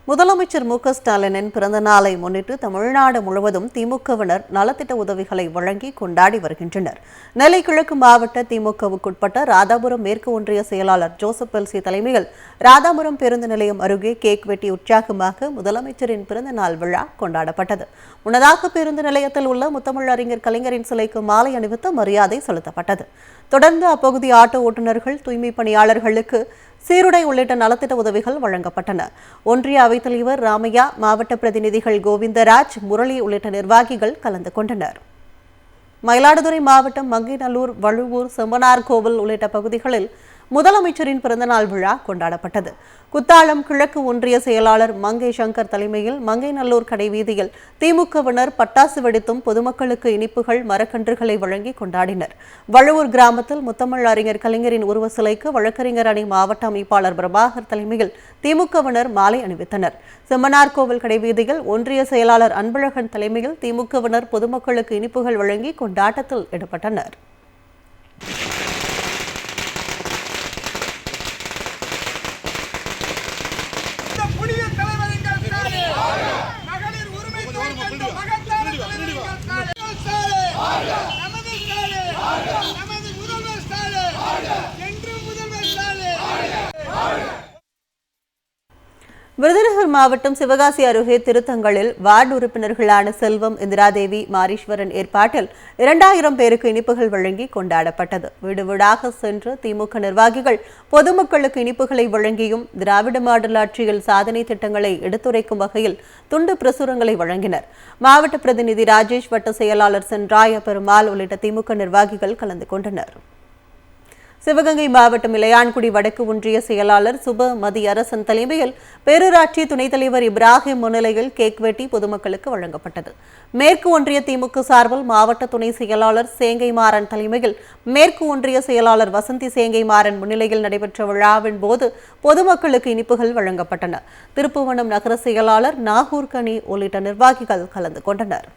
முதலமைச்சர் மு.க.ஸ்டாலினின் பிறந்த நாளை முன்னிட்டு தமிழ்நாடு முழுவதும் திமுகவினர் நலத்திட்ட உதவிகளை வழங்கி கொண்டாடி வருகின்றனர். நெல்லை கிழக்கு மாவட்ட திமுகவுக்குட்பட்ட ராதாபுரம் மேற்கு ஒன்றிய செயலாளர் ஜோசப் எல்சி தலைமையில் ராதாபுரம் பேருந்து நிலையம் அருகே கேக் வெட்டி உற்சாகமாக முதலமைச்சரின் பிறந்த நாள் விழா கொண்டாடப்பட்டது. முன்னதாக பேருந்து நிலையத்தில் உள்ள முத்தமிழ் அறிஞர் கலைஞரின் சிலைக்கு மாலை அணிவித்து மரியாதை செலுத்தப்பட்டது. தொடர்ந்து அப்பகுதி ஆட்டோ ஓட்டுநர்கள், தூய்மை பணியாளர்களுக்கு சீருடை உள்ளிட்ட நலத்திட்ட உதவிகள் வழங்கப்பட்டன. ஒன்றிய அவைத்தலைவர் ராமையா, மாவட்ட பிரதிநிதிகள் கோவிந்தராஜ், முரளி உள்ளிட்ட நிர்வாகிகள் கலந்து கொண்டனர். மயிலாடுதுறை மாவட்டம் மங்கைநல்லூர், வழுவூர், செம்பனார் கோவில் உள்ளிட்ட பகுதிகளில் முதலமைச்சரின் பிறந்தநாள் விழா கொண்டாடப்பட்டது. குத்தாலம் கிழக்கு ஒன்றிய செயலாளர் மங்கை சங்கர் தலைமையில் மங்கைநல்லூர் கடைவீதியில் திமுகவினர் பட்டாசு வெடித்தும் பொதுமக்களுக்கு இனிப்புகள், மரக்கன்றுகளை வழங்கி கொண்டாடினர். வழுவூர் கிராமத்தில் முத்தமிழ் அறிஞர் கலைஞரின் உருவ சிலைக்கு வழக்கறிஞர் அணி மாவட்ட அமைப்பாளர் பிரபாகர் தலைமையில் திமுகவினர் மாலை அணிவித்தனர். செம்மனார் கோவில் கடைவீதியில் ஒன்றிய செயலாளர் அன்பழகன் தலைமையில் திமுகவினர் பொதுமக்களுக்கு இனிப்புகள் வழங்கி கொண்டாட்டத்தில் ஈடுபட்டனர். விருதுநகர் மாவட்டம் சிவகாசி அருகே திருத்தங்களில் வார்டு உறுப்பினர்களான செல்வம், இந்திராதேவி, மாரீஸ்வரன் ஏற்பாட்டில் 2000 பேருக்கு இனிப்புகள் வழங்கி கொண்டாடப்பட்டது. வீடு வீடாக சென்று திமுக நிர்வாகிகள் பொதுமக்களுக்கு இனிப்புகளை வழங்கியும் திராவிட மாடல் ஆட்சியில் சாதனை திட்டங்களை எடுத்துரைக்கும் வகையில் துண்டு பிரசுரங்களை வழங்கினர். மாவட்ட பிரதிநிதி ராஜேஷ், வட்ட செயலாளர் சென்றாய பெருமாள் உள்ளிட்ட திமுக நிர்வாகிகள் கலந்து கொண்டனர். சிவகங்கை மாவட்டம் இளையான்குடி வடக்கு ஒன்றிய செயலாளர் சுபமதி அரசன் தலைமையில் பேரூராட்சி துணைத் தலைவர் இப்ராஹிம் முன்னிலையில் கேக் வெட்டி பொதுமக்களுக்கு வழங்கப்பட்டது. மேற்கு ஒன்றிய திமுக சார்பில் மாவட்ட துணை செயலாளர் சேங்கைமாறன் தலைமையில் மேற்கு ஒன்றிய செயலாளர் வசந்தி சேங்கைமாறன் முன்னிலையில் நடைபெற்ற விழாவின் போது பொதுமக்களுக்கு இனிப்புகள் வழங்கப்பட்டன. திருப்புவனம் நகர செயலாளர் நாகூர் கனி உள்ளிட்ட நிர்வாகிகள் கலந்து கொண்டனர்.